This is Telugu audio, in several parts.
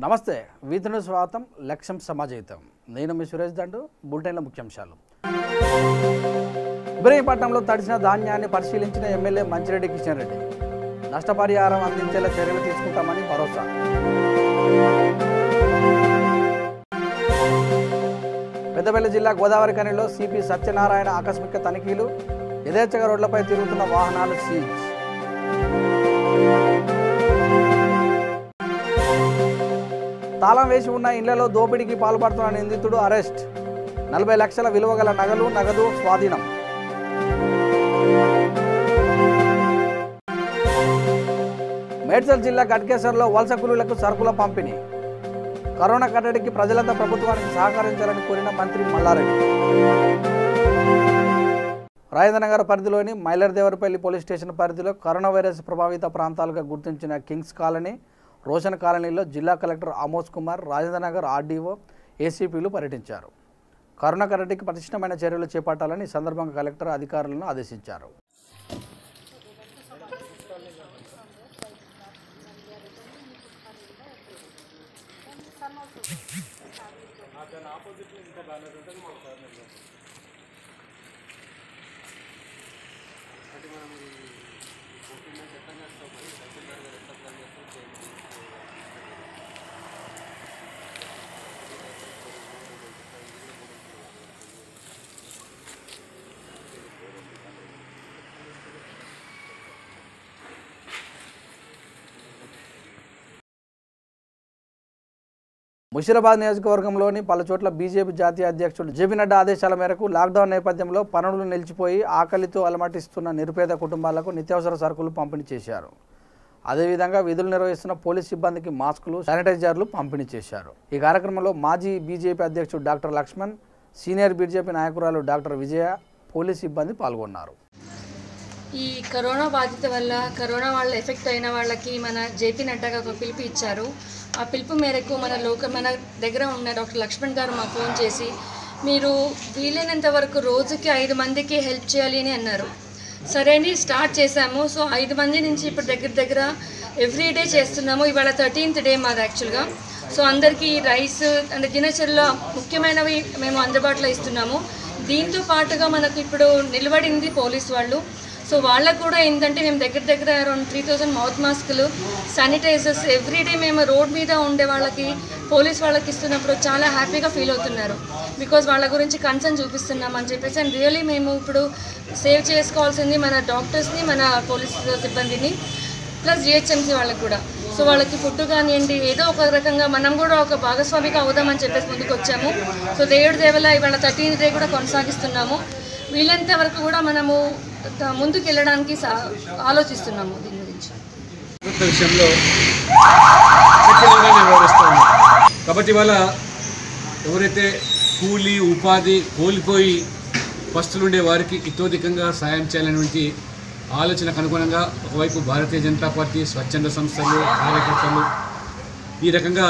నమస్తే వీధును స్వాగతం లక్ష్యం సమాజహితం నేను మీ సురేష్ దండు బులెటిన్ల ముఖ్యాంశాలు ఇబ్రహీంపట్నంలో తడిసిన ధాన్యాన్ని పరిశీలించిన ఎమ్మెల్యే మంచిరెడ్డి కిషన్ రెడ్డి నష్టపరిహారం అందించేలా చర్యలు తీసుకుంటామని భరోసా పెద్దపల్లి జిల్లా గోదావరి ఖనిలో సిపి సత్యనారాయణ ఆకస్మిక తనిఖీలు యథేచ్ఛగా రోడ్లపై తిరుగుతున్న వాహనాలు సీజ్ తాళం వేసి ఉన్న ఇళ్లలో దోపిడీకి పాల్పడుతున్న నిందితుడు అరెస్ట్ 40 లక్షల విలువ గల నగదు స్వాధీనం మేడ్చల్ జిల్లా గట్కేసర్లో వలస కూలీలకు సరుకుల పంపిణీ కరోనా కట్టడికి ప్రజలంతా ప్రభుత్వానికి సహకరించాలని కోరిన మంత్రి మల్లారెడ్డి రాజేంద్రనగర్ పరిధిలోని మైలర్దేవరపల్లి పోలీస్ స్టేషన్ పరిధిలో కరోనా వైరస్ ప్రభావిత ప్రాంతాలుగా గుర్తించిన కింగ్స్ కాలనీ రోషన్ కాలనీలో జిల్లా కలెక్టర్ ఆమోద్ కుమార్ రాజేంద్రనగర్ ఆర్డీఓ ఏసీపీలు పర్యటించారు కరోనా కట్టడికి పటిష్టమైన చర్యలు చేపట్టాలని ఈ సందర్భంగా కలెక్టర్ అధికారులను ఆదేశించారు ముషీరాబాద్ నియోజకవర్గంలోని పలుచోట్ల బీజేపీ జాతీయ అధ్యక్షుడు జేపీ నడ్డా ఆదేశాల మేరకు లాక్డౌన్ నేపథ్యంలో పనులు నిలిచిపోయి ఆకలితో అలమటిస్తున్న నిరుపేద కుటుంబాలకు నిత్యావసర సరుకులు పంపిణీ చేశారు అదేవిధంగా విధులు నిర్వహిస్తున్న పోలీస్ సిబ్బందికి మాస్కులు శానిటైజర్లు పంపిణీ చేశారు ఈ కార్యక్రమంలో మాజీ బీజేపీ అధ్యక్షుడు డాక్టర్ లక్ష్మణ్ సీనియర్ బీజేపీ నాయకురాలు డాక్టర్ విజయ పోలీస్ సిబ్బంది పాల్గొన్నారు ఈ కరోనా బాధిత వల్ల కరోనా వాళ్ళ ఎఫెక్ట్ అయిన వాళ్ళకి మన జేపీ నడ్డాగా ఒక పిలుపు ఇచ్చారు ఆ పిలుపు మేరకు మన దగ్గర ఉన్న డాక్టర్ లక్ష్మణ్ గారు మాకు ఫోన్ చేసి మీరు వీలైనంత వరకు రోజుకి 5 మందికి హెల్ప్ చేయాలి అని అన్నారు సరే అని స్టార్ట్ చేశాము సో 5 మంది నుంచి ఇప్పుడు దగ్గర ఎవ్రీడే చేస్తున్నాము ఇవాళ 13th డే మాది యాక్చువల్గా సో అందరికీ రైస్ అంటే దినచర్యలో ముఖ్యమైనవి మేము అందుబాటులో ఇస్తున్నాము దీంతో పాటుగా మనకు ఇప్పుడు నిలబడింది పోలీస్ వాళ్ళు సో వాళ్ళకు కూడా ఏంటంటే మేము దగ్గర అరౌండ్ 3000 మౌత్ మాస్కులు శానిటైజర్స్ ఎవ్రీడే మేము రోడ్ మీద ఉండే వాళ్ళకి పోలీస్ వాళ్ళకి ఇస్తున్నప్పుడు చాలా హ్యాపీగా ఫీల్ అవుతున్నారు బికాజ్ వాళ్ళ గురించి కన్సర్న్ చూపిస్తున్నాం అని చెప్పేసి అండ్ రియలీ మేము ఇప్పుడు సేవ్ చేసుకోవాల్సింది మన డాక్టర్స్ని మన పోలీస్ సిబ్బందిని ప్లస్ జిహెచ్ఎంసీ వాళ్ళకి కూడా సో వాళ్ళకి ఫుడ్ కానివ్వండి ఏదో ఒక రకంగా మనం కూడా ఒక భాగస్వామిగా అవుదామని చెప్పేసి ముందుకు వచ్చాము సో దేవుడి దేవల ఇవాళ 13th డే కూడా కొనసాగిస్తున్నాము వీళ్ళంత వరకు కూడా మనము ముందుకు వెళ్ళడానికి ఆలోచిస్తున్నాము దీని గురించి విషయంలో కాబట్టి ఇవాళ ఎవరైతే కూలీ ఉపాధి కోల్పోయి పస్తులుండే వారికి ఇతోధికంగా సాయం చేయాలనేటువంటి ఆలోచనకు అనుగుణంగా ఒకవైపు భారతీయ జనతా పార్టీ స్వచ్ఛంద సంస్థలు కార్యకర్తలు ఈ రకంగా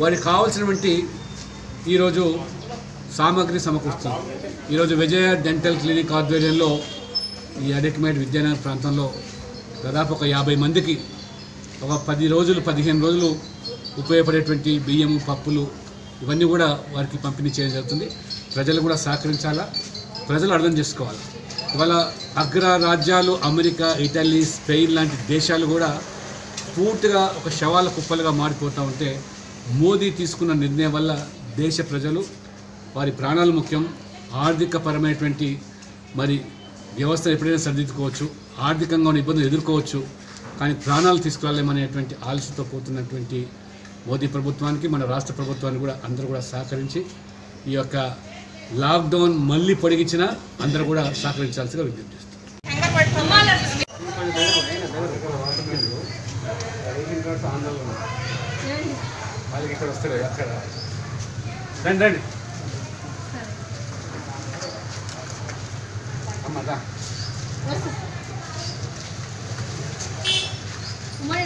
వారికి కావాల్సినటువంటి ఈరోజు సామాగ్రి సమకూరుస్తుంది ఈరోజు విజయ డెంటల్ క్లినిక్ ఆధ్వర్యంలో ఈ అడెక్మేట్ విద్యానగర్ ప్రాంతంలో దాదాపు ఒక 50 మందికి ఒక 10 రోజులు 15 రోజులు ఉపయోగపడేటువంటి బియ్యము పప్పులు ఇవన్నీ కూడా వారికి పంపిణీ చేయడం జరుగుతుంది ప్రజలు కూడా సహకరించాలా ప్రజలు అర్థం చేసుకోవాలి ఇవాళ అగ్ర రాజ్యాలు అమెరికా ఇటలీ స్పెయిన్ లాంటి దేశాలు కూడా పూర్తిగా ఒక శవాల కుప్పలుగా మారిపోతూ ఉంటే మోదీ తీసుకున్న నిర్ణయం వల్ల దేశ ప్రజలు వారి ప్రాణాలు ముఖ్యం ఆర్థికపరమైనటువంటి మరి వ్యవస్థ ఎప్పుడైనా సరిదిద్దుకోవచ్చు ఆర్థికంగా ఉన్న ఇబ్బందులు ఎదుర్కోవచ్చు కానీ ప్రాణాలు తీసుకురాలేమనేటువంటి ఆలోచనతో పోతున్నటువంటి మోదీ ప్రభుత్వానికి మన రాష్ట్ర ప్రభుత్వానికి కూడా అందరూ కూడా సహకరించి ఈ యొక్క లాక్డౌన్ మళ్ళీ పొడిగించినా అందరూ కూడా సహకరించాల్సిగా విజ్ఞప్తి చేస్తారు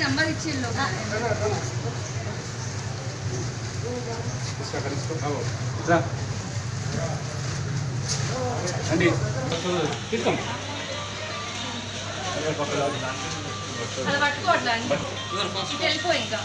నంబర్ ఇచ్చిల్లో అండి తీసుకోండి అలా పట్టుకో అట్లా ఇటు వెళ్ళిపో ఇంకా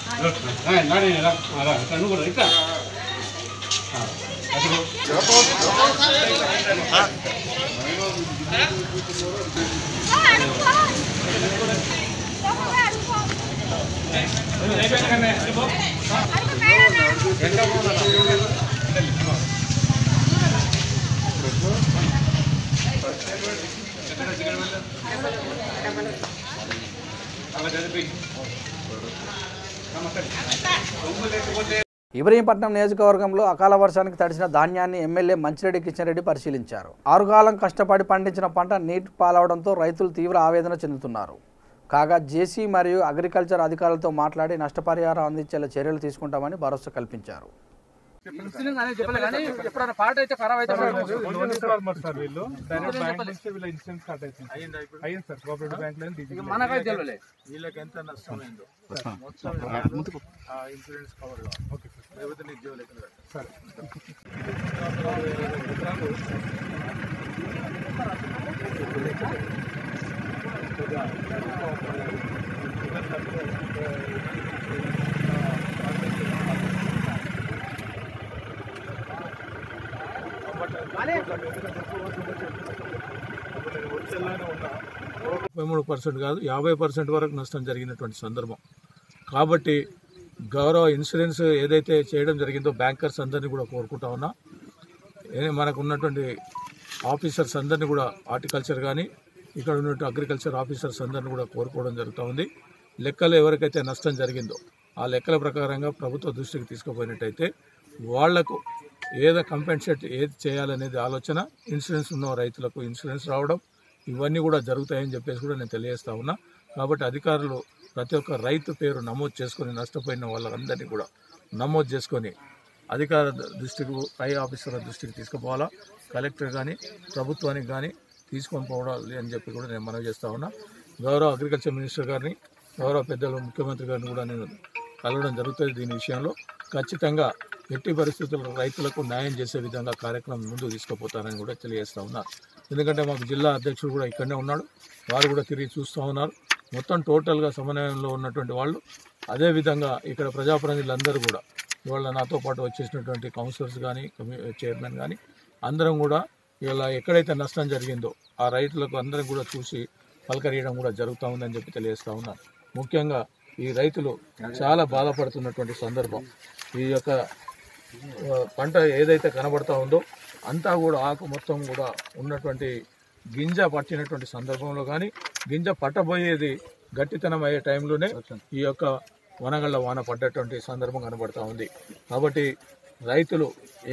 ఇబ్రహీంపట్నం నియోజకవర్గంలో అకాల వర్షానికి తడిసిన ధాన్యాన్ని ఎమ్మెల్యే మంచిరెడ్డి కిషన్ రెడ్డి పరిశీలించారు. 6 కాలం కష్టపడి పండించిన పంట నీటి పాలవడంతో రైతులు తీవ్ర ఆవేదన చెందుతున్నారు. కాగా జేసీ మరియు అగ్రికల్చర్ అధికారులతో మాట్లాడి నష్టపరిహారం అందించేలా చర్యలు తీసుకుంటామని భరోసా కల్పించారు. ఇన్సూరెన్స్ అనేది చెప్పలే కానీ ఎప్పుడైనా పాట అయితే ఖరాబ్ అయితే మనకైతే తెలియలే వీళ్ళకి ఎంత నష్టమైందో ఇన్సూరెన్స్ కవర్ ఓకే సార్ లేకపోతే నీకు జీవలేక సరే కాదు 50% వరకు నష్టం జరిగినటువంటి సందర్భం కాబట్టి గౌరవ ఇన్సూరెన్స్ ఏదైతే చేయడం జరిగిందో బ్యాంకర్స్ అందరినీ కూడా కోరుకుంటా ఉన్నా. మనకు ఉన్నటువంటి ఆఫీసర్స్ అందరినీ కూడా హార్టికల్చర్ కానీ ఇక్కడ ఉన్నటువంటి అగ్రికల్చర్ ఆఫీసర్స్ అందరినీ కూడా కోరుకోవడం జరుగుతూ ఉంది. లెక్కలు ఎవరికైతే నష్టం జరిగిందో ఆ లెక్కల ప్రకారంగా ప్రభుత్వ దృష్టికి తీసుకుపోయినట్టయితే వాళ్లకు ఏదో కంపెన్సేట్ ఏది చేయాలనేది ఆలోచన, ఇన్సూరెన్స్ ఉన్న రైతులకు ఇన్సూరెన్స్ రావడం ఇవన్నీ కూడా జరుగుతాయని చెప్పేసి కూడా నేను తెలియజేస్తా ఉన్నా. కాబట్టి అధికారులు ప్రతి ఒక్క రైతు పేరు నమోదు చేసుకొని నష్టపోయిన వాళ్ళందరినీ కూడా నమోదు చేసుకొని అధికార దృష్టికి పై ఆఫీసర్ల దృష్టికి తీసుకుపోవాలా, కలెక్టర్ కానీ ప్రభుత్వానికి కానీ తీసుకొని పోవాలి అని చెప్పి కూడా నేను మనవి చేస్తా ఉన్నా. గౌరవ అగ్రికల్చర్ మినిస్టర్ గారిని, గౌరవ పెద్దలు ముఖ్యమంత్రి గారిని కూడా నేను కలవడం జరుగుతుంది. దీని విషయంలో ఖచ్చితంగా ఎట్టి పరిస్థితుల్లో రైతులకు న్యాయం చేసే విధంగా కార్యక్రమం ముందుకు తీసుకుపోతారని కూడా తెలియజేస్తా ఉన్నారు. ఎందుకంటే మాకు జిల్లా అధ్యక్షుడు కూడా ఇక్కడనే ఉన్నాడు, వారు కూడా తిరిగి చూస్తూ ఉన్నారు. మొత్తం టోటల్గా సమన్వయంలో ఉన్నటువంటి వాళ్ళు, అదేవిధంగా ఇక్కడ ప్రజాప్రతినిధులందరూ కూడా ఇవాళ నాతో పాటు వచ్చేసినటువంటి కౌన్సిలర్స్ కానీ చైర్మన్ కానీ అందరం కూడా ఇవాళ ఎక్కడైతే నష్టం జరిగిందో ఆ రైతులకు అందరం కూడా చూసి పలకరియడం కూడా జరుగుతూ ఉందని చెప్పి తెలియజేస్తూ ఉన్నారు. ముఖ్యంగా ఈ రైతులు చాలా బాధపడుతున్నటువంటి సందర్భం. ఈ యొక్క పంట ఏదైతే కనబడతా ఉందో అంతా కూడా ఆకు మొత్తం కూడా ఉన్నటువంటి గింజ పట్టినటువంటి సందర్భంలో కానీ గింజ పట్టబోయేది గట్టితనం అయ్యే టైంలోనే ఈ యొక్క వనగళ్ల వాన పడ్డటువంటి సందర్భం కనబడతా ఉంది. కాబట్టి రైతులు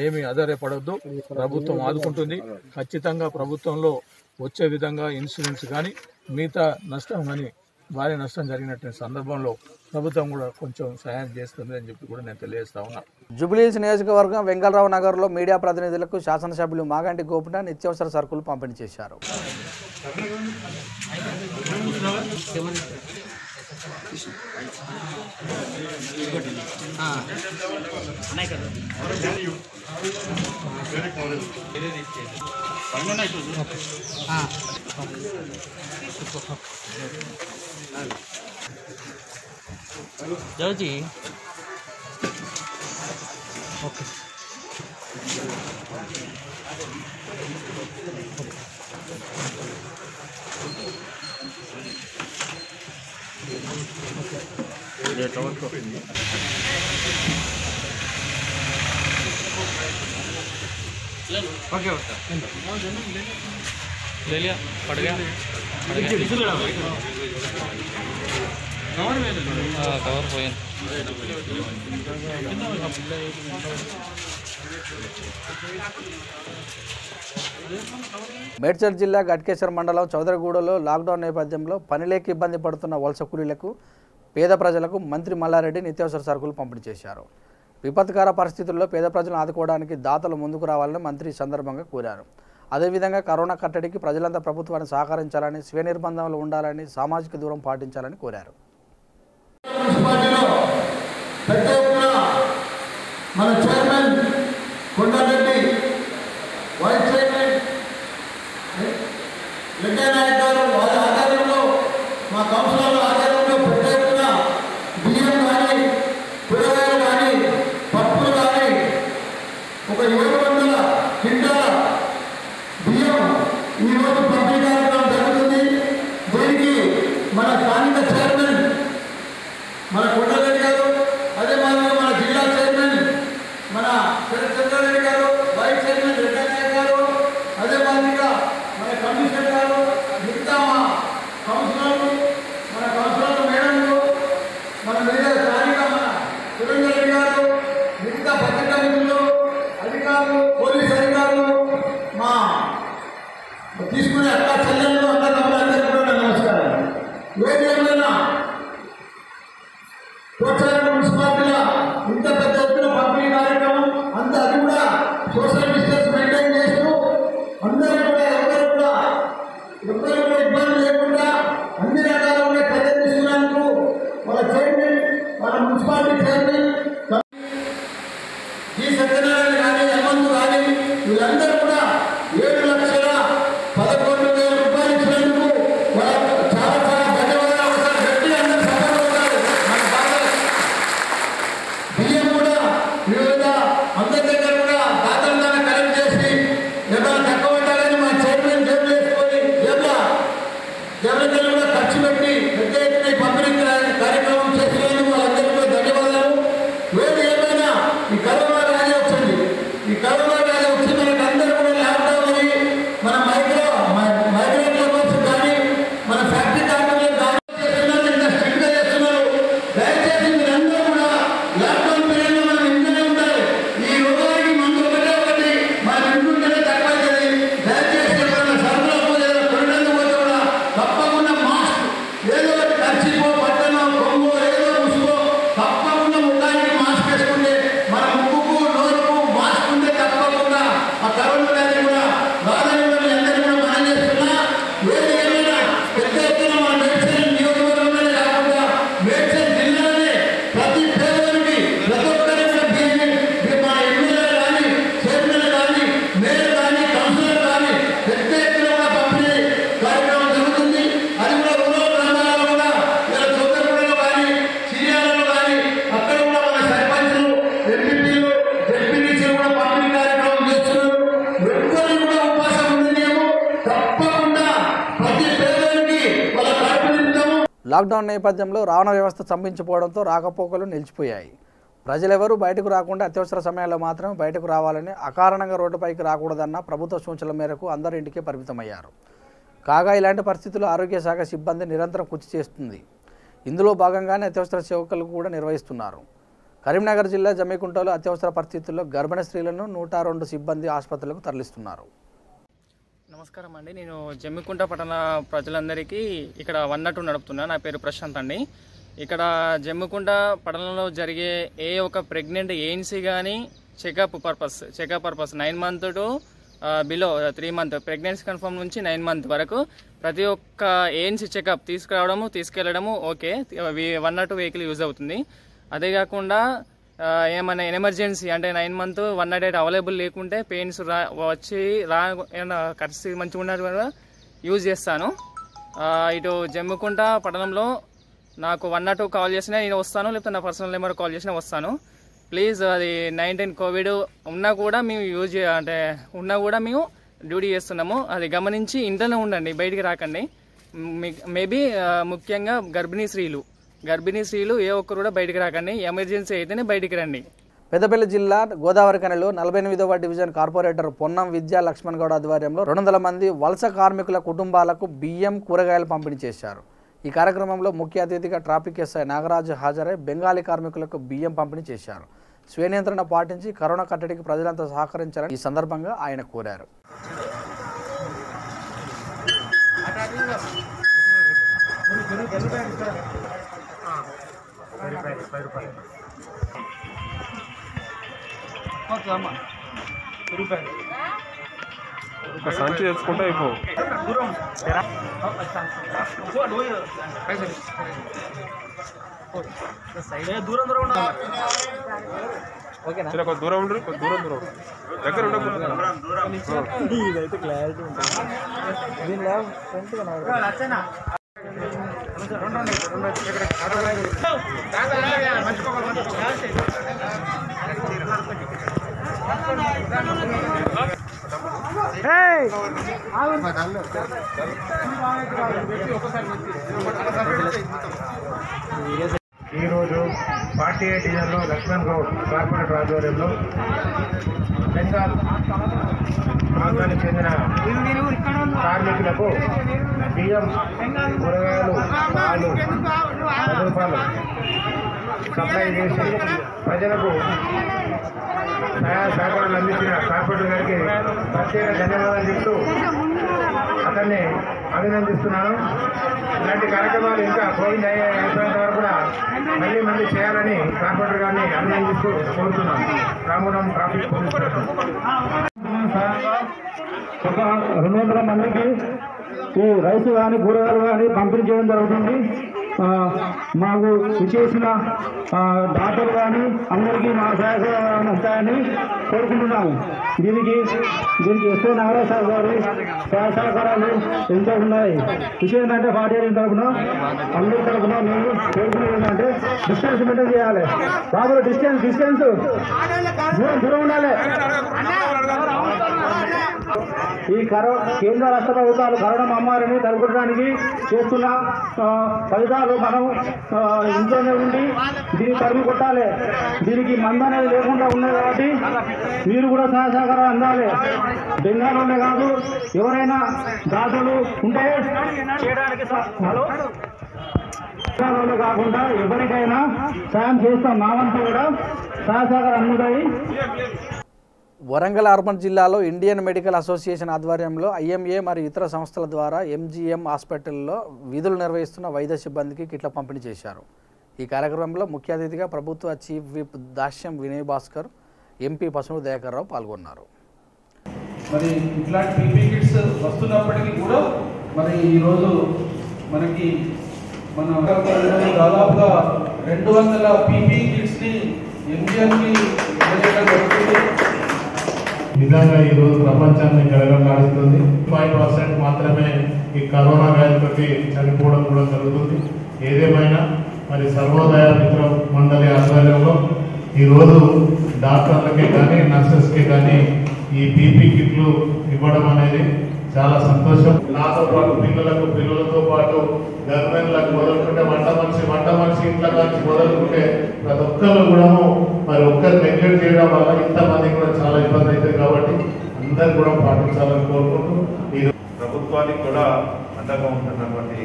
ఏమీ ఆధారపడవద్దు, ప్రభుత్వం ఆదుకుంటుంది. ఖచ్చితంగా ప్రభుత్వంలో వచ్చే విధంగా ఇన్సూరెన్స్ కానీ మిగతా నష్టం కానీ భారీ నష్టం జరిగినటువంటి సందర్భంలో ప్రభుత్వం కూడా కొంచెం సహాయం చేస్తుంది అని చెప్పి కూడా నేను తెలియజేస్తా ఉన్నా. జూబ్లీహిల్స్ నియోజకవర్గం వెంగళరావు నగర్లో మీడియా ప్రతినిధులకు శాసనసభ్యులు మాగంటి గోపినాథ్ నిత్యావసర సరుకులు పంపిణీ చేశారు. जाओ जी ओके ओके ले लिया पड़ गया कवर పోయింది. మేడ్చల్ జిల్లా గట్కేశ్వర మండలం చౌదరిగూడలో లాక్డౌన్ నేపథ్యంలో పనిలేక ఇబ్బంది పడుతున్న వలస కూలీలకు, పేద ప్రజలకు మంత్రి మల్లారెడ్డి నిత్యావసర సరుకులు పంపిణీ చేశారు. విపత్కర పరిస్థితుల్లో పేద ప్రజలను ఆదుకోవడానికి దాతలు ముందుకు రావాలని మంత్రి సందర్భంగా కోరారు. అదేవిధంగా కరోనా కట్టడికి ప్రజలంతా ప్రభుత్వాన్ని సహకరించాలని, స్వీయ నిర్బంధంలో ఉండాలని, సామాజిక దూరం పాటించాలని కోరారు. మన chairman Kondareddy, vice chairman Venkaiah Naidu గారు వారి ఆధ్వర్యంలో, మా కౌన్సిలర్ల ఆధ్వర్యంలో మున్సిపాలిటీ చైర్మన్ జి సత్యనారాయణ కానీ హేమంత్ కానీ వీళ్ళందరూ కూడా 7,11,000 రూపాయలు ఇచ్చినందుకు వాళ్ళకు చాలా చాలా ధన్యవాదాలు. ఒకసారి గట్టి అందరూ సపోర్ట్ అవుతారు. మన బాగా బియ్యం కూడా వివిధ అందరి దగ్గర కూడా దాతలు దాన్ని కలెక్ట్ చేసి ఏమైనా తక్కువ ఉండాలని మా చైర్మన్ జేబులు వేసుకొని జేబులకి కూడా ఖర్చు పెట్టి పెద్ద ఎత్తున పంపిణీ కార్యక్రమం చేసినందుకు వాళ్ళందరికీ కూడా ధన్యవాదాలు. ఏది ఏమైనా ఈ కరోనా రాజే వచ్చింది. ఈ కరోనా రాజే వచ్చి మనకు అందరూ కూడా లాక్డౌన్ అయ్యి మన మైక్రో లేబర్స్ కానీ మన ఫ్యాక్టరీ కార్మికులు కానీ చేస్తున్నారు, ఇంకా స్ట్రిక్ట్గా చేస్తున్నారు. దయచేసి మీరందరూ కూడా లాక్డౌన్ పీరియడ్లో మనం ఇంట్లోనే ఉండాలి. ఈ రోగానికి మందు ఒకటి మనం ఇంట్లోనే తక్కువైతుంది. దయచేసి ఎప్పుడైనా సరుకులకు లేదా కొనడానికి పోతే కూడా తప్పకుండా మాస్క్ ఏదో ఖర్చుకో బట్టనో కొంగో ఏదో ముసుకో తప్పకుండా ముఖానికి మాస్క్ వేసుకుంటే మన ముక్కుకు నోరుకు మాస్క్ ఉంటే తప్పకుండా ఆ కరోనా వ్యాధి కూడా రాదని కూడా మీ అందరికీ కూడా మనం చేస్తున్నా. ఏది ఏమైనా పెద్ద ఎత్తున మన మేడ్చల్ నియోజకవర్గంలోనే కాకుండా మేడ్చల్ జిల్లాలోనే ప్రతి పేదవానికి ప్రతి ఒక్కరికి మన ఎమ్మెల్యే కానీ చైర్మన్ కానీ మేయర్ కానీ కౌన్సిలర్ కానీ పెద్ద ఎత్తున కూడా పంపిణీ కార్యక్రమం జరుగుతుంది. అది కూడా రూరల్ గ్రామాలలో కూడా ఇలా చౌకగూడలో కానీ సిరియాలలో కానీ అక్కడ కూడా మన సర్పంచులు ఎంపీలు జెడ్పీటీసీలు కూడా పంపిణీ కార్యక్రమం చేస్తున్నారు. ఎవ్వరు కూడా ఉపవాసం ఉండలేము. తప్పకుండా ప్రతి పేదవానికి వాళ్ళ కడుపు నింపుతాము. లాక్డౌన్ నేపథ్యంలో రవాణా వ్యవస్థ స్తంభించిపోవడంతో రాకపోకలు నిలిచిపోయాయి. ప్రజలెవరూ బయటకు రాకుండా అత్యవసర సమయాల్లో మాత్రమే బయటకు రావాలని, అకారణంగా రోడ్డుపైకి రాకూడదన్న ప్రభుత్వ సూచనల మేరకు అందరి ఇంటికి పరిమితమయ్యారు. కాగా ఇలాంటి పరిస్థితుల్లో ఆరోగ్య శాఖ సిబ్బంది నిరంతరం కృషి చేస్తుంది. ఇందులో భాగంగానే అత్యవసర సేవకులు కూడా నిర్వహిస్తున్నారు. కరీంనగర్ జిల్లా జమ్మికుంటలో అత్యవసర పరిస్థితుల్లో గర్భిణీ స్త్రీలను 102 సిబ్బంది ఆసుపత్రులకు తరలిస్తున్నారు. నమస్కారం అండి. నేను జమ్మికుంట పట్టణ ప్రజలందరికీ ఇక్కడ 102 నడుపుతున్నా. నా పేరు ప్రశాంత్ అండి. ఇక్కడ జమ్మికుంట పట్టణంలో జరిగే ఏ ఒక ప్రెగ్నెంట్ ఏఎన్సీ కానీ checkup purpose 9 month to below 3 month pregnancy confirm నుంచి 9 month వరకు ప్రతి ఒక్క ఏఎన్సీ చెకప్ తీసుకెళ్లడము ఓకే. 102 వెహికల్ యూజ్ అవుతుంది. అదే కాకుండా ఏమైనా ఎమర్జెన్సీ అంటే 9 month 108 అవైలబుల్ లేకుంటే పెయిన్స్ ఏమైనా పరిస్థితి మంచిగా ఉన్నది కూడా యూజ్ చేస్తాను. ఇటు జమ్మికుంట పట్టణంలో నాకు 102 కాల్ చేసినా నేను వస్తాను, లేకపోతే నా పర్సనల్ నెంబర్ కాల్ చేసినా వస్తాను. ప్లీజ్ అది 19 కోవిడ్ ఉన్నా కూడా మేము డ్యూటీ చేస్తున్నాము. అది గమనించి ఇంట్లోనే ఉండండి, బయటికి రాకండి. మేబీ ముఖ్యంగా గర్భిణీ స్త్రీలు ఏ ఒక్కరు కూడా బయటికి రాకండి. ఎమర్జెన్సీ అయితేనే బయటికి రండి. పెద్దపల్లి జిల్లా గోదావరిఖనిలో 48వ డివిజన్ కార్పొరేటర్ పొన్నం విద్యా లక్ష్మణ్ గౌడ్ ఆధ్వర్యంలో 200 మంది వలస కార్మికుల కుటుంబాలకు బియ్యం, కూరగాయలు పంపిణీ చేశారు. ఈ కార్యక్రమంలో ముఖ్య అతిథిగా ట్రాఫిక్ ఎస్ఐ నాగరాజు హాజరై బెంగాలీ కార్మికులకు బియ్యం పంపిణీ చేశారు. స్వీయ నియంత్రణ పాటించి కరోనా కట్టడికి ప్రజలంతా సహకరించాలని ఈ సందర్భంగా ఆయన కోరారు. సంచి తెచ్చుకుంటే అయిపో దూరం ఉండరు, దూరం దగ్గర ఉండకపోతే ఇదైతే క్లారిటీ ఉంటుంది. ఈరోజు 48 డివిజన్లో లక్ష్మణ్ గౌడ్ కార్పొరేటర్ ఆధ్వర్యంలో బెంగాల్ ప్రాంతానికి చెందిన కార్మికులకు బియ్యం, కూరగాయలు, పాలు 10 రూపాయలు సప్లై చేసి ప్రజలకు సహాయ సహకారాలు అందించిన కార్పొరేటర్ గారికి ప్రత్యేక ధన్యవాదాలు చెప్తూ అతన్ని అభినందిస్తున్నాను. ఇలాంటి కార్యక్రమాలు ఇంకా కోవిడ్ అయిపోయినంత వరకు కూడా మళ్ళీ చేయాలని కార్పొరేటర్ గారిని అభినందిస్తూ కోరుతున్నాను. రామగుండం ట్రాఫిక్ పోలీస్ ఒక 200 మందికి ఈ రైస్ కానీ కూరగాయలు కానీ పంపిణీ చేయడం జరుగుతుంది. మాకు ఇచ్చేసిన డాక్టర్లు కానీ అందరికీ మా సహాయకాలను ఉంటాయని కోరుకుంటున్నాము. దీనికి ఎస్ఓ నాగరాజు గారు సహకారాలు ఎంతో ఉన్నాయి. విషయం ఏంటంటే పార్టీ తరఫున అందరి తరఫున మేము కోరుకునేది ఏంటంటే డిస్టెన్స్ మెయింటైన్ చేయాలి. బాబు డిస్టెన్స్ దూరం ఉండాలి. ఈ కేంద్ర రాష్ట్ర ప్రభుత్వాలు కరోనా మహమ్మారిని తగ్గించడానికి చేస్తున్న ఫలితాలు మనం ఇంట్లోనే ఉండి దీన్ని తరిమి కొట్టాలి. దీనికి మందు అనేది లేకుండా ఉన్నాయి కాబట్టి మీరు కూడా సహకారం అందాలి. బెంగాల్లోనే కాదు, ఎవరైనా దాతలు ఉంటే చేయడానికి కాకుండా ఎవరికైనా సాయం చేస్తాం. మా వంతు కూడా సహకారం అందుతాయి. వరంగల్ అర్బన్ జిల్లాలో ఇండియన్ మెడికల్ అసోసియేషన్ ఆధ్వర్యంలో ఐఎంఏ మరియు ఇతర సంస్థల ద్వారా ఎంజీఎం హాస్పిటల్లో విధులు నిర్వహిస్తున్న వైద్య సిబ్బందికి కిట్ల పంపిణీ చేశారు. ఈ కార్యక్రమంలో ముఖ్య అతిథిగా ప్రభుత్వ చీఫ్ విప్ దాస్యం వినయ్ భాస్కర్, ఎంపీ పసుపు దయాకర్ రావు పాల్గొన్నారు. మరి ఇట్లాంటి పీపీ కిట్స్ వస్తున్నప్పటికీ కూడా మరి ఈరోజు మనకి మన దాదాపుగా 200 పీపీ కిట్స్ని ఎంజీఎంకి నిజంగా ఈరోజు ప్రపంచాన్ని గడగడలాడుతుంది. 5% మాత్రమే ఈ కరోనా వ్యాధితోటి చనిపోవడం కూడా జరుగుతుంది. ఏదేమైనా మరి సర్వోదయ మిత్ర మండలి ఆధ్వర్యంలో ఈరోజు డాక్టర్లకే కానీ నర్సెస్కే కానీ ఈ పీపీ కిట్లు ఇవ్వడం అనేది చాలా సంతోషం. నాతో పాటు పిల్లలతో పాటు గవర్నమెంట్లకు మొదలుకుంటే వంట మనిషి ఇంట్లో నుంచి మొదలుకుంటే ప్రతి ఒక్కరు కూడా మరి ఒక్కరు నెగ్లెక్ట్ చేయడం వల్ల ఇంతమంది కూడా చాలా ఇబ్బంది అవుతుంది. కాబట్టి అందరు కూడా పాటించాలని కోరుకుంటూ ప్రభుత్వానికి కూడా అండగా ఉంటున్నటువంటి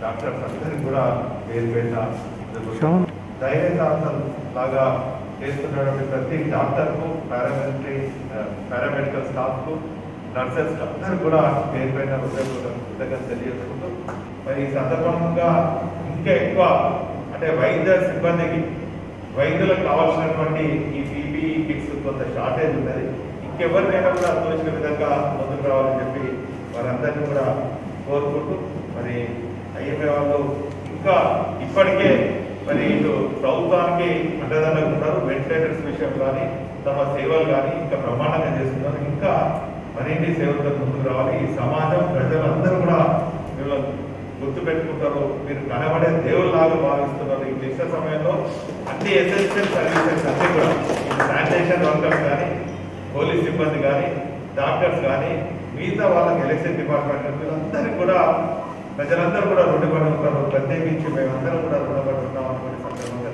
డాక్టర్స్ అందరికీ కూడా పేరు ధైర్యశాస్త్రం లాగా చేస్తున్నటువంటి ప్రతి డాక్టర్కు పారామెడికల్ స్టాఫ్కు నర్సెస్ అందరూ కూడా పేరు కృతజ్ఞత తెలియజేసుకుంటూ మరి ఈ సందర్భంగా ఇంకా ఎక్కువ అంటే వైద్య సిబ్బందికి వైద్యులకు కావాల్సినటువంటి ఈ పీపీఈ కిట్స్ కొంత షార్టేజ్ ఉన్నది. ఇంకెవరినైనా కూడా తోచిన విధంగా ముందుకు రావాలని చెప్పి వారందరినీ కూడా కోరుకుంటూ మరి ఐఎంఏ వాళ్ళు ఇంకా ఇప్పటికే మరి ఇటు ప్రభుత్వానికి అండదండగా ఉంటారు. వెంటిలేటర్స్ విషయం కానీ తమ సేవలు కానీ ఇంకా బ్రహ్మాండంగా చేస్తున్నారు. ఇంకా మరిన్ని సేవలతో ముందుకు రావాలి. ఈ సమాజం ప్రజలందరూ కూడా మిమ్మల్ని గుర్తుపెట్టుకుంటారు. మీరు కనబడే దేవుళ్ళలాగా భావిస్తున్నారు. ఈ క్లిష్ట సమయంలో అన్ని ఎసెన్షియల్ సర్వీసెస్ అన్ని కూడా శానిటేషన్ వర్కర్స్ కానీ, పోలీస్ సిబ్బంది కానీ, డాక్టర్స్ కానీ, మిగతా వాళ్ళకి ఎలక్షన్ డిపార్ట్మెంట్ వీళ్ళందరికీ కూడా ప్రజలందరూ కూడా రుణపడి ఉంటారు. ప్రత్యేకించి మేమందరం కూడా రుణపడి ఉన్నాం అనుకునే సందర్భంగా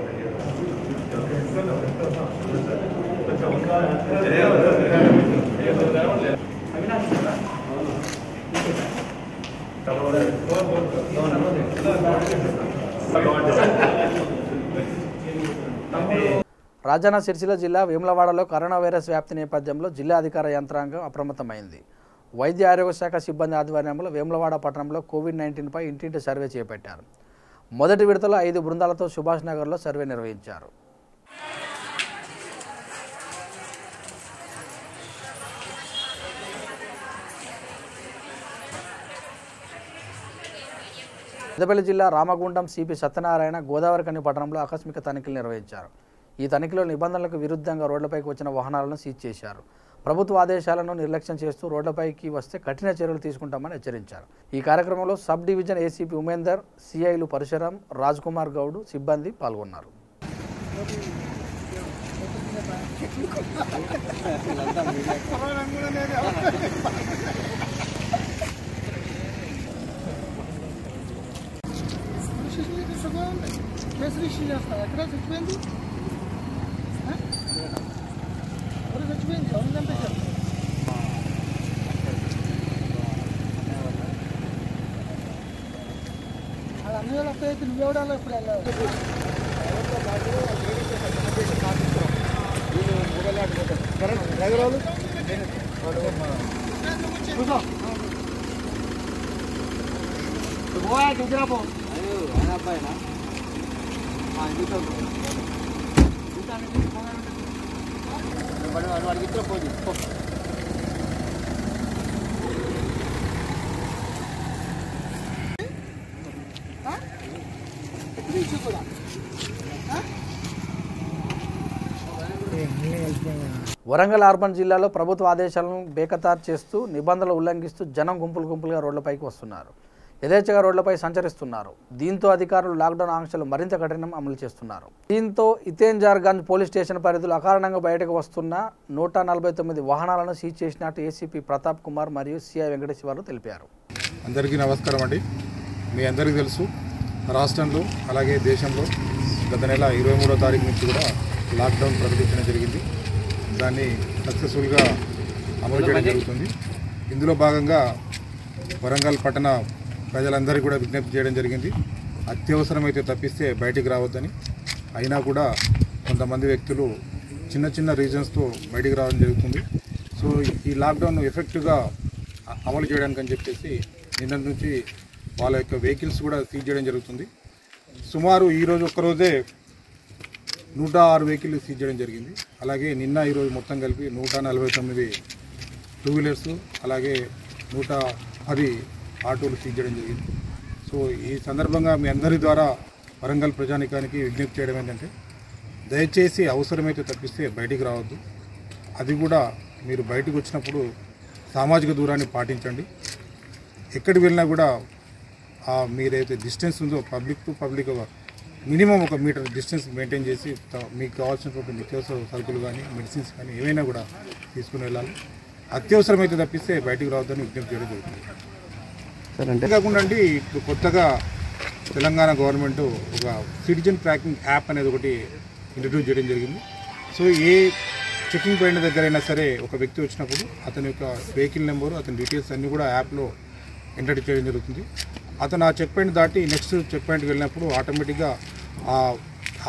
రాజన్న సిరిసిల్ల జిల్లా వేములవాడలో కరోనా వైరస్ వ్యాప్తి నేపథ్యంలో జిల్లా అధికార యంత్రాంగం అప్రమత్తమైంది. వైద్య ఆరోగ్య శాఖ సిబ్బంది ఆధ్వర్యంలో వేములవాడ పట్టణంలో కోవిడ్-19పై ఇంటింటి సర్వే చేపట్టారు. మొదటి విడతలో 5 బృందాలతో సుభాష్ నగర్లో సర్వే నిర్వహించారు. పెద్దపల్లి జిల్లా రామగుండం సిపి సత్యనారాయణ గోదావరికని పట్టణంలో ఆకస్మిక తనిఖీలు నిర్వహించారు. ఈ తనిఖీలో నిబంధనలకు విరుద్ధంగా రోడ్లపైకి వచ్చిన వాహనాలను సీజ్ చేశారు. ప్రభుత్వ ఆదేశాలను నిర్లక్ష్యం చేస్తూ రోడ్లపైకి వస్తే కఠిన చర్యలు తీసుకుంటామని హెచ్చరించారు. ఈ కార్యక్రమంలో సబ్ డివిజన్ ఏసీపీ ఉమేందర్, సిఐలు పరశురాం, రాజ్ కుమార్ గౌడ్ సిబ్బంది పాల్గొన్నారు. వరంగల్ అర్బన్ జిల్లాలో ప్రభుత్వ ఆదేశాలను బేఖతారు చేస్తూ నిబంధనలు ఉల్లంఘిస్తూ జనం గుంపులుగా రోడ్లపైకి వస్తున్నారు. యథేచ్ఛగా రోడ్లపై సంచరిస్తున్నారు. దీంతో అధికారులు లాక్డౌన్ ఆంక్షలు మరింత కఠినం అమలు చేస్తున్నారు. దీంతో ఇతేంజార్గంజ్ పోలీస్ స్టేషన్ పరిధిలో అకారణంగా బయటకు వస్తున్న 149 వాహనాలను సీజ్ చేసినట్టు ఏసీపీ ప్రతాప్ కుమార్ మరియు సిఐ వెంకటేశ్వర్లు తెలిపారు. అందరికీ నమస్కారం అండి. మీ అందరికీ తెలుసు, రాష్ట్రంలో అలాగే దేశంలో గత నెల 23వ తారీఖు నుంచి కూడా లాక్డౌన్ ప్రకటించడం జరిగింది. దాన్ని సక్సెస్ఫుల్గా అమలు చేయడం జరుగుతుంది. ఇందులో భాగంగా వరంగల్ పట్టణ ప్రజలందరికీ కూడా విజ్ఞప్తి చేయడం జరిగింది. అత్యవసరమైతే తప్పిస్తే బయటికి రావద్దని. అయినా కూడా కొంతమంది వ్యక్తులు చిన్న రీజన్స్తో బయటికి రావడం జరుగుతుంది. సో ఈ లాక్డౌన్ ఎఫెక్టివ్గా అమలు చేయడానికి అని చెప్పేసి నిన్న నుంచి వాళ్ళ యొక్క వెహికల్స్ కూడా సీజ్ చేయడం జరుగుతుంది. సుమారు ఈరోజు ఒక్కరోజే 106 వెహికల్ సీజ్ చేయడం జరిగింది. అలాగే నిన్న ఈరోజు మొత్తం కలిపి 149 టూ వీలర్స్ అలాగే 110 ఆటోలు సీజ్ చేయడం జరిగింది. సో ఈ సందర్భంగా మీ అందరి ద్వారా వరంగల్ ప్రజానికానికి విజ్ఞప్తి చేయడం ఏంటంటే, దయచేసి అవసరమైతే తప్పిస్తే బయటికి రావద్దు. అది కూడా మీరు బయటకు వచ్చినప్పుడు సామాజిక దూరాన్ని పాటించండి. ఎక్కడికి వెళ్ళినా కూడా మీరైతే డిస్టెన్స్ ఉందో public to public minimum 1 metre distance maintain చేసి మీకు కావాల్సినటువంటి నిత్యావసర సరుకులు కానీ మెడిసిన్స్ కానీ ఏమైనా కూడా తీసుకుని వెళ్ళాలి. అత్యవసరమైతే తప్పిస్తే బయటికి రావద్దని విజ్ఞప్తి చేయడం జరుగుతుంది. అంతేకాకుండా అండి, ఇప్పుడు కొత్తగా తెలంగాణ గవర్నమెంట్ ఒక సిటిజన్ ట్రాకింగ్ యాప్ అనేది ఒకటి ఇంట్రడ్యూస్ చేయడం జరిగింది. సో ఏ చెకింగ్ పాయింట్ దగ్గర అయినా సరే ఒక వ్యక్తి వచ్చినప్పుడు అతని యొక్క వెహికల్ నెంబరు, అతని డీటెయిల్స్ అన్నీ కూడా యాప్లో ఎంటర్ చేయడం జరుగుతుంది. అతను ఆ చెక్ పాయింట్ దాటి నెక్స్ట్ చెక్ పాయింట్కి వెళ్ళినప్పుడు ఆటోమేటిక్గా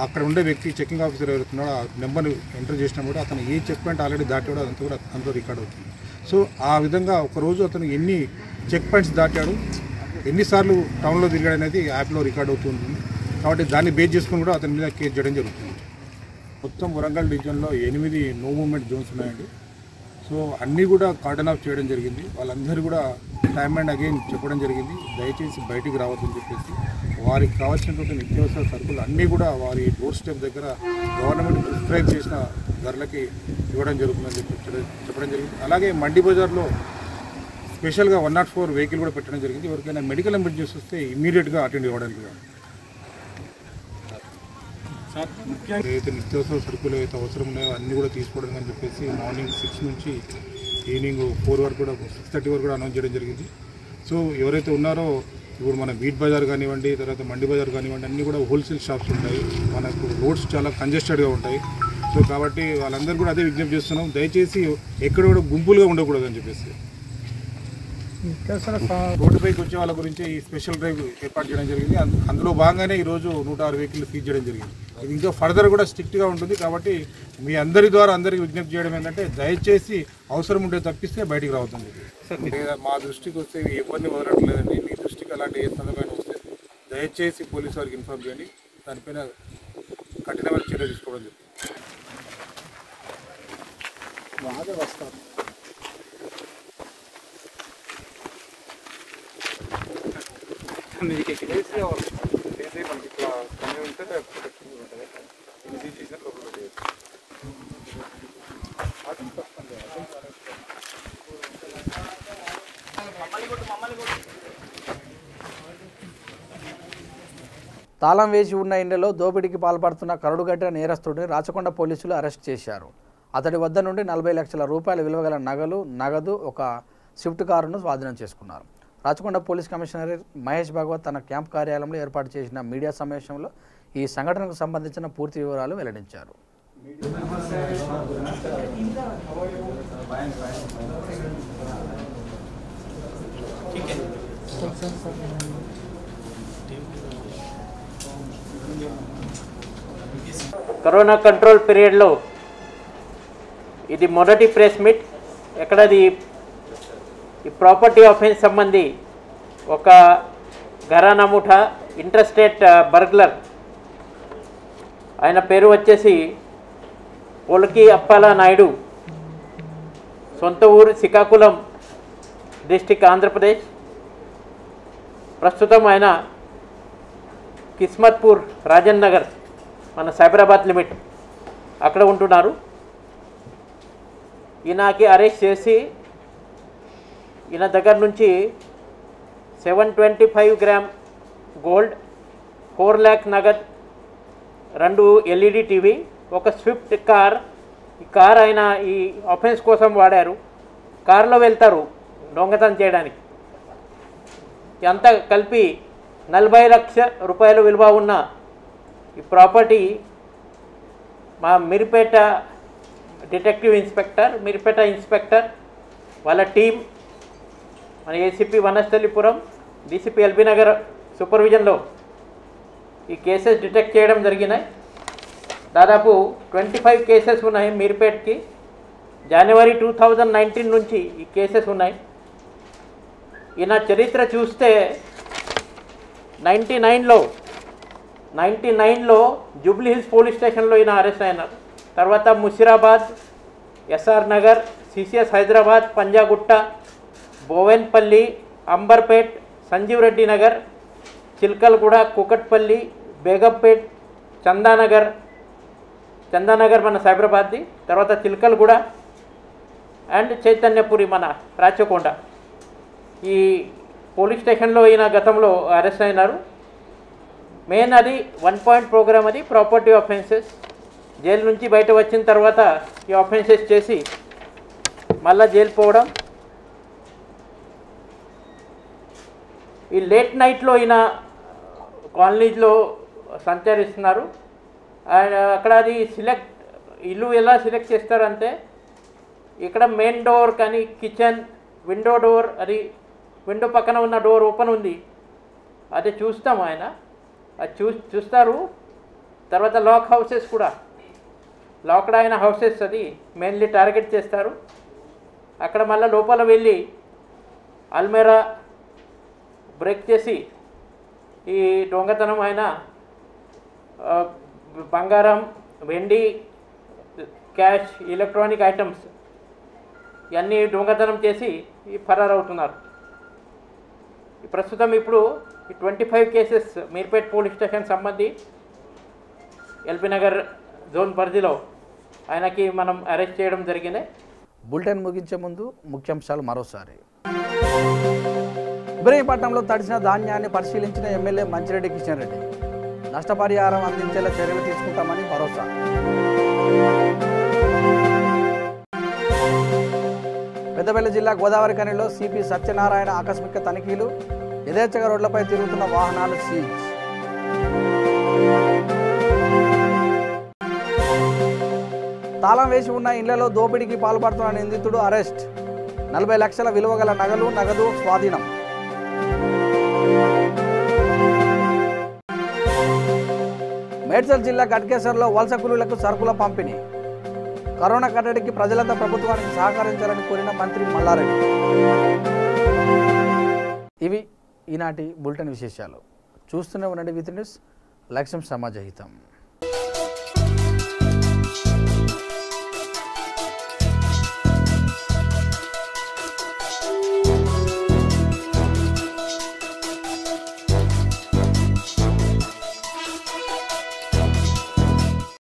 అక్కడ ఉండే వ్యక్తి చెకింగ్ ఆఫీసర్ ఎవరుతున్నాడో ఆ నెంబర్ ఎంటర్ చేసినప్పుడు అతను ఏ చెక్ పాయింట్ ఆల్రెడీ దాటాడో అదంతా కూడా అందులో రికార్డ్ అవుతుంది. సో ఆ విధంగా ఒకరోజు అతను ఎన్ని చెక్ పాయింట్స్ దాటాడు, ఎన్నిసార్లు టౌన్లో తిరిగాడు అనేది యాప్లో రికార్డ్ అవుతుంది. కాబట్టి దాన్ని బేస్ చేసుకుని కూడా అతని మీద కేసు చేయడం జరుగుతుంది. మొత్తం వరంగల్ డివిజన్లో 8 నో మూవ్మెంట్ జోన్స్ ఉన్నాయండి. సో అన్నీ కూడా కార్డన్ ఆఫ్ చేయడం జరిగింది. వాళ్ళందరూ కూడా టైమ్ అండ్ అగైన్ చెప్పడం జరిగింది, దయచేసి బయటికి రావద్దని చెప్పేసి. వారికి కావాల్సినటువంటి నిత్యావసర సరుకులు అన్నీ కూడా వారి డోర్ స్టెప్ దగ్గర గవర్నమెంట్ ప్రిస్క్రైబ్ చేసిన ధరలకి ఇవ్వడం జరుగుతుందని చెప్పడం జరిగింది. అలాగే మండి బజార్లో స్పెషల్గా 104 వెహికల్ కూడా పెట్టడం జరిగింది. ఎవరికైనా మెడికల్ ఎమర్జెన్సీ వస్తే ఇమీడియట్గా అటెండ్ ఇవ్వడానికి. ఏదైతే నిత్యావసర సరుకులు ఏదైతే అవసరం ఉన్నాయో అన్నీ కూడా తీసుకోవడం అని చెప్పేసి మార్నింగ్ 6 నుంచి ఈవినింగ్ 4 వరకు కూడా 6:30 వరకు కూడా అనౌన్స్ చేయడం జరిగింది. సో ఎవరైతే ఉన్నారో ఇప్పుడు మన బీట్ బజార్ కానివ్వండి, తర్వాత మండి బజార్ కానివ్వండి, అన్నీ కూడా హోల్సేల్ షాప్స్ ఉంటాయి. మనకు రోడ్స్ చాలా కంజెస్టెడ్గా ఉంటాయి. సో కాబట్టి వాళ్ళందరూ కూడా అదే విజ్ఞప్తి చేస్తున్నాం, దయచేసి ఎక్కడ కూడా గుంపులుగా ఉండకూడదు అని చెప్పేసి. రోడ్డుపైకి వచ్చే వాళ్ళ గురించి ఈ స్పెషల్ డ్రైవ్ ఏర్పాటు చేయడం జరిగింది. అందులో భాగంగానే ఈరోజు 106 వెహికల్ సీజ్ చేయడం జరిగింది. ఇది ఇంకా ఫర్దర్ కూడా స్ట్రిక్ట్గా ఉంటుంది. కాబట్టి మీ అందరి ద్వారా అందరికీ విజ్ఞప్తి చేయడం ఏంటంటే, దయచేసి అవసరం ఉంటే తప్పిస్తే బయటికి రావద్దండి. మా దృష్టికి వస్తే ఎవరిని వదలట్లేదండి. మీ దృష్టికి అలాంటి ఏ సందర్భంగా వస్తే దయచేసి పోలీసు వారికి ఇన్ఫార్మ్ చేయండి. దానిపైన కఠినమైన చర్య తీసుకోవడం జరుగుతుంది. వస్తారు తాళం వేసి ఉన్న ఇండ్లలో దోపిడీకి పాల్పడుతున్న కరడుగట్టిన నేరస్తుడిని రాచకొండ పోలీసులు అరెస్ట్ చేశారు. అతడి వద్ద నుండి 40 లక్షల రూపాయల విలువగల నగదు, ఒక స్విఫ్ట్ కారును స్వాధీనం చేసుకున్నారు. రాచకొండ పోలీస్ కమిషనర్ మహేష్ భగవత్ తన క్యాంప్ కార్యాలయంలో ఏర్పాటు చేసిన మీడియా సమావేశంలో ఈ సంఘటనకు సంబంధించిన పూర్తి వివరాలు వెల్లడించారు. కరోనా కంట్రోల్ పీరియడ్లో ఇది మొదటి ప్రెస్ మీట్. ఎక్కడది ఈ ప్రాపర్టీ ఆఫెన్స్ సంబంధి ఒక ఘరానా ముఠా ఇంటర్స్టేట్ బర్గ్లర్, ఆయన పేరు వచ్చేసి పొలకి అప్పాల నాయుడు, సొంత ఊరు శ్రీకాకుళం డిస్టిక్ ఆంధ్రప్రదేశ్. ప్రస్తుతం ఆయన కిస్మత్పూర్ రాజన్ నగర్ మన సైబరాబాద్ లిమిట్ అక్కడ ఉంటున్నారు. ఈయనకి అరెస్ట్ చేసి ఈయన దగ్గర నుంచి 725 gram gold, 4 lakh నగద్, 2 LED TV, ఒక స్విఫ్ట్ కార్. ఈ కార్ ఆయన ఈ ఆఫెన్స్ కోసం వాడారు. కారులో వెళ్తారు దొంగతనం చేయడానికి. అంతా కలిపి 40 లక్షల రూపాయల విలువ ఉన్న ఈ ప్రాపర్టీ మా Mirpet detective inspector, Mirpet inspector వాళ్ళ టీం, మన ACP Vanasthalipuram, DCP LB Nagar సూపర్విజన్లో ఈ కేసెస్ డిటెక్ట్ చేయడం జరిగినాయి. దాదాపు 25 కేసెస్ ఉన్నాయి మీర్పేట్కి. జనవరి 2019 నుంచి ఈ కేసెస్ ఉన్నాయి. ఈయన చరిత్ర చూస్తే 99లో జూబ్లీ హిల్స్ పోలీస్ స్టేషన్లో ఈయన అరెస్ట్ అయినారు. తర్వాత ముషిరాబాద్, ఎస్ఆర్ నగర్, సిసిఎస్ హైదరాబాద్, పంజాగుట్ట, బోవెన్పల్లి, అంబర్పేట్, సంజీవ్ రెడ్డి నగర్, చిల్కల్గూడ, కుకట్పల్లి, బేగంపేట్, చందానగర్ మన సైబరాబాద్ది, తర్వాత చిల్కల్గూడ అండ్ చైతన్యపురి మన రాచకొండ. ఈ పోలీస్ స్టేషన్లో ఈయన గతంలో అరెస్ట్ అయినారు. మెయిన్ అది 1 point ప్రోగ్రామ్, అది ప్రాపర్టీ ఆఫెన్సెస్. జైలు నుంచి బయట వచ్చిన తర్వాత ఈ ఆఫెన్సెస్ చేసి మళ్ళా జైలు పోవడం. ఈ లేట్ నైట్లో ఈయన కాలనీలో సంచరిస్తున్నారు. అక్కడ అది ఇల్లు ఎలా సెలెక్ట్ చేస్తారంటే, ఇక్కడ మెయిన్ డోర్ కానీ కిచెన్ విండో డోర్, అది విండో పక్కన ఉన్న డోర్ ఓపెన్ ఉంది, అది చూస్తాం ఆయన, అది చూస్తారు. తర్వాత లాక్ హౌసెస్ కూడా, లాక్డ్ అయిన హౌసెస్ అది మెయిన్లీ టార్గెట్ చేస్తారు. అక్కడ మళ్ళీ లోపల వెళ్ళి అల్మేరా బ్రేక్ చేసి ఈ దొంగతనం అయిన బంగారం, వెండి, క్యాష్, ఎలక్ట్రానిక్ ఐటమ్స్ ఇవన్నీ దొంగతనం చేసి ఫరారవుతున్నారు. ప్రస్తుతం ఇప్పుడు ఈ 25 కేసెస్ మీర్పేట్ పోలీస్ స్టేషన్ సంబంధి ఎల్బీ నగర్ జోన్ పరిధిలో ఆయనకి మనం అరెస్ట్ చేయడం జరిగింది. బులెటిన్ ముగించే ముందు ముఖ్యాంశాలు మరోసారి. ఇబ్రహీంపట్నంలో తడిసిన ధాన్యాన్ని పరిశీలించిన ఎమ్మెల్యే మంచిరెడ్డి కిషన్ రెడ్డి నష్టపరిహారం అందించేలా చర్యలు తీసుకుంటామని భరోసా. పెద్దపల్లి జిల్లా గోదావరి ఖనిలో సిపి సత్యనారాయణ ఆకస్మిక తనిఖీలు, యథేచ్ఛగా రోడ్లపై తిరుగుతున్న వాహనాలు సీజ్. తాళం వేసి ఉన్న ఇళ్లలో దోపిడీకి పాల్పడుతున్న నిందితుడు అరెస్ట్, 40 లక్షల విలువ గల నగదు స్వాధీనం. మేడ్చల్ జిల్లా గట్కేసర్లో వలస కూలీలకు సరుకుల పంపిణీ. కరోనా కట్టడికి ప్రజలంతా ప్రభుత్వానికి సహకరించాలని కోరిన మంత్రి మల్లారెడ్డి. ఇవి ఈనాటి బులెటిన్ విశేషాలు. చూస్తూనే ఉండండి విత్ న్యూస్. లక్ష్యం సమాజ హితం.